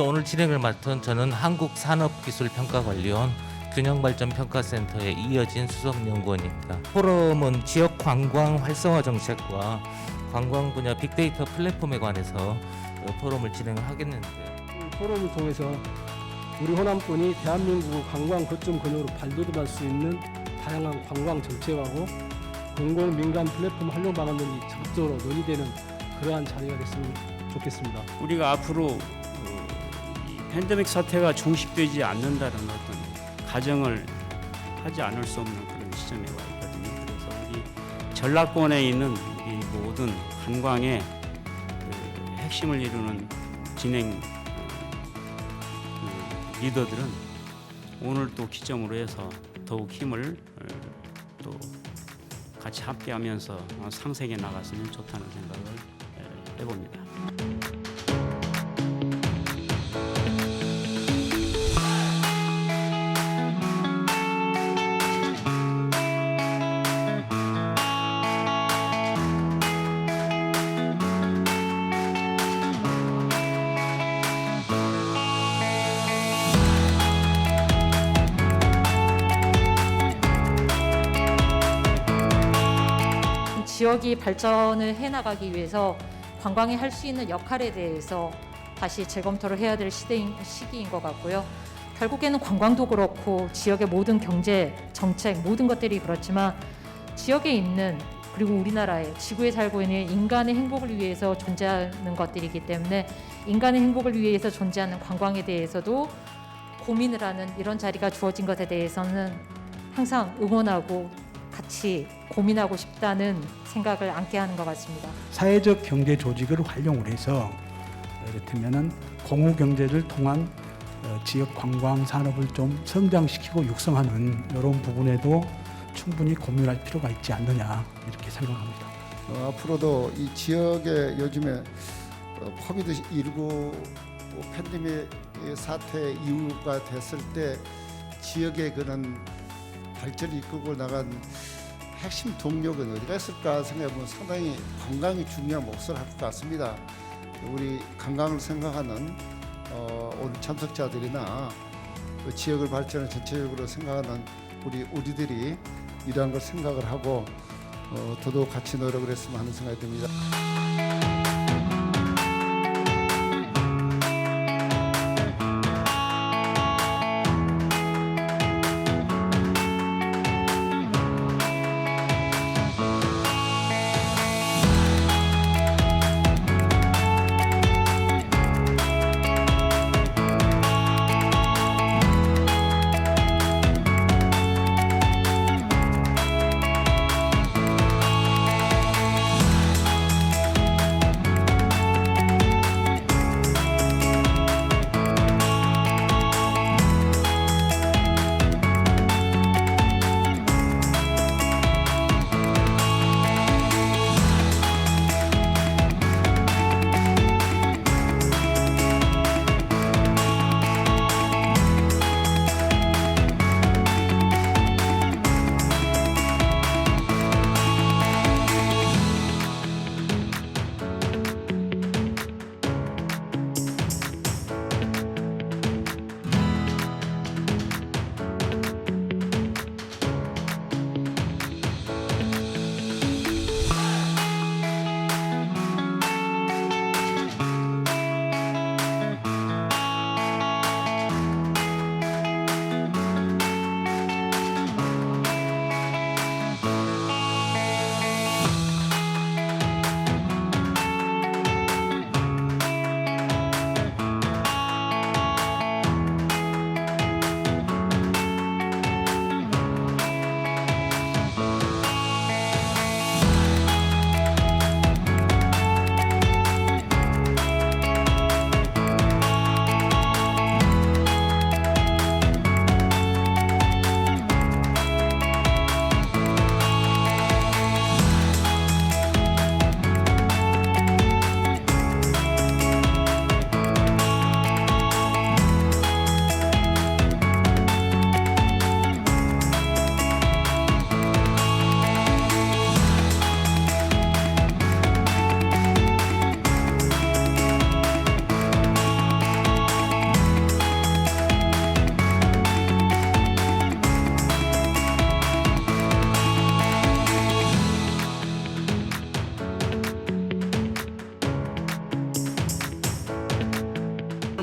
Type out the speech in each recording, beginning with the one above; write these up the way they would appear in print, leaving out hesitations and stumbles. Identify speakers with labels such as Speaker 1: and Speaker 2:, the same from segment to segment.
Speaker 1: 먼저 오늘 진행을 맡은 저는 한국산업기술평가관리원 균형발전평가센터의 이어진 수석연구원입니다. 포럼은 지역 관광 활성화 정책과 관광 분야 빅데이터 플랫폼에 관해서 포럼을 진행을 하겠는데요.
Speaker 2: 이 포럼을 통해서 우리 호남권이 대한민국 관광 거점 근으로 발돋움할 수 있는 다양한 관광 정책하고 공공 민간 플랫폼 활용 방안들이 적극적으로 논의되는 그러한 자리가 됐으면 좋겠습니다.
Speaker 3: 우리가 앞으로 이 팬데믹 사태가 종식되지 않는다는 어떤 가정을 하지 않을 수 없는 그런 시점에 와 있거든요. 그래서 우리 전라권에 있는 이 모든 관광의 그 핵심을 이루는 진행 리더들은 오늘 또 기점으로 해서 더욱 힘을 또 같이 함께하면서 상생해 나갔으면 좋다는 생각을 해봅니다.
Speaker 4: 지역이 발전을 해나가기 위해서 관광이 할 수 있는 역할에 대해서 다시 재검토를 해야 될 시기인 것 같고요. 결국에는 관광도 그렇고 지역의 모든 경제, 정책, 모든 것들이 그렇지만 지역에 있는 그리고 우리나라에 지구에 살고 있는 인간의 행복을 위해서 존재하는 것들이기 때문에 인간의 행복을 위해서 존재하는 관광에 대해서도 고민을 하는 이런 자리가 주어진 것에 대해서는 항상 응원하고 같이 고민하고 싶다는 생각을 안게 하는 것 같습니다.
Speaker 5: 사회적 경제 조직을 활용을 해서 이를테면은 공유 경제를 통한 지역 관광 산업을 좀 성장시키고 육성하는 이런 부분에도 충분히 고민할 필요가 있지 않느냐 이렇게 생각합니다.
Speaker 6: 앞으로도 이 지역에 요즘에 코비드19 팬데믹 사태 이후가 됐을 때 지역의 그런 발전을 이끌고 나간 핵심 동력은 어디가 있을까 생각해보면 상당히 관광이 중요한 몫을 할 것 같습니다. 우리 관광을 생각하는 오늘 참석자들이나 지역을 발전을 전체적으로 생각하는 우리들이 이러한 걸 생각을 하고 더더욱 같이 노력을 했으면 하는 생각이 듭니다.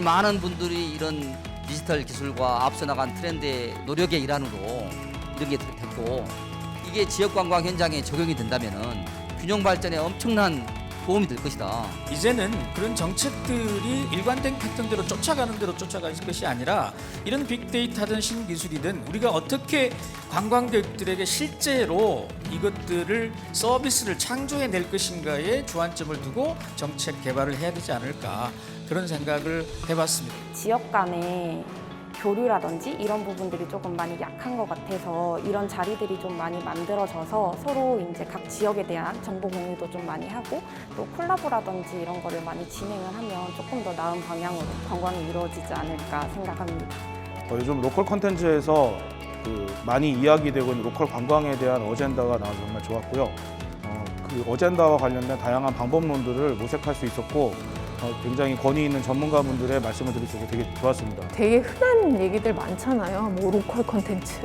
Speaker 7: 많은 분들이 이런 디지털 기술과 앞서 나간 트렌드의 노력의 일환으로 이런 게 됐고, 이게 지역 관광 현장에 적용이 된다면은 균형 발전에 엄청난 도움이 될 것이다.
Speaker 8: 이제는 그런 정책들이 일관된 패턴대로 쫓아가는 대로 쫓아갈 것이 아니라 이런 빅데이터든 신기술이든 우리가 어떻게 관광객들에게 실제로 이것들을 서비스를 창조해낼 것인가에 주안점을 두고 정책 개발을 해야 되지 않을까, 그런 생각을 해봤습니다.
Speaker 9: 지역 간의 교류라든지 이런 부분들이 조금 많이 약한 것 같아서 이런 자리들이 좀 많이 만들어져서 서로 이제 각 지역에 대한 정보 공유도 좀 많이 하고 또 콜라보라든지 이런 거를 많이 진행을 하면 조금 더 나은 방향으로 관광이 이루어지지 않을까 생각합니다.
Speaker 10: 요즘 로컬 콘텐츠에서 많이 이야기되고 있는 로컬 관광에 대한 어젠다가 나와서 정말 좋았고요. 그 어젠다와 관련된 다양한 방법론들을 모색할 수 있었고 굉장히 권위 있는 전문가분들의 말씀을 들을 수 있어서 되게 좋았습니다.
Speaker 11: 되게 흔한 얘기들 많잖아요. 뭐 로컬 콘텐츠,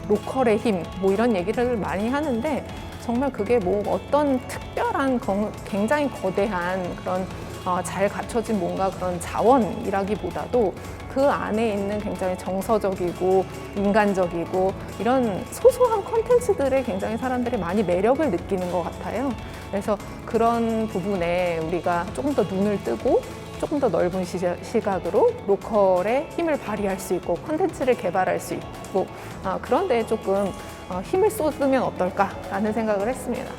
Speaker 11: 로컬의 힘, 뭐 이런 얘기를 많이 하는데 정말 그게 뭐 어떤 특별한 굉장히 거대한 그런 잘 갖춰진 뭔가 그런 자원이라기보다도 그 안에 있는 굉장히 정서적이고 인간적이고 이런 소소한 콘텐츠들에 굉장히 사람들이 많이 매력을 느끼는 것 같아요. 그래서 그런 부분에 우리가 조금 더 눈을 뜨고 조금 더 넓은 시각으로 로컬의 힘을 발휘할 수 있고 콘텐츠를 개발할 수 있고 그런 데에 조금 힘을 쏟으면 어떨까라는 생각을 했습니다.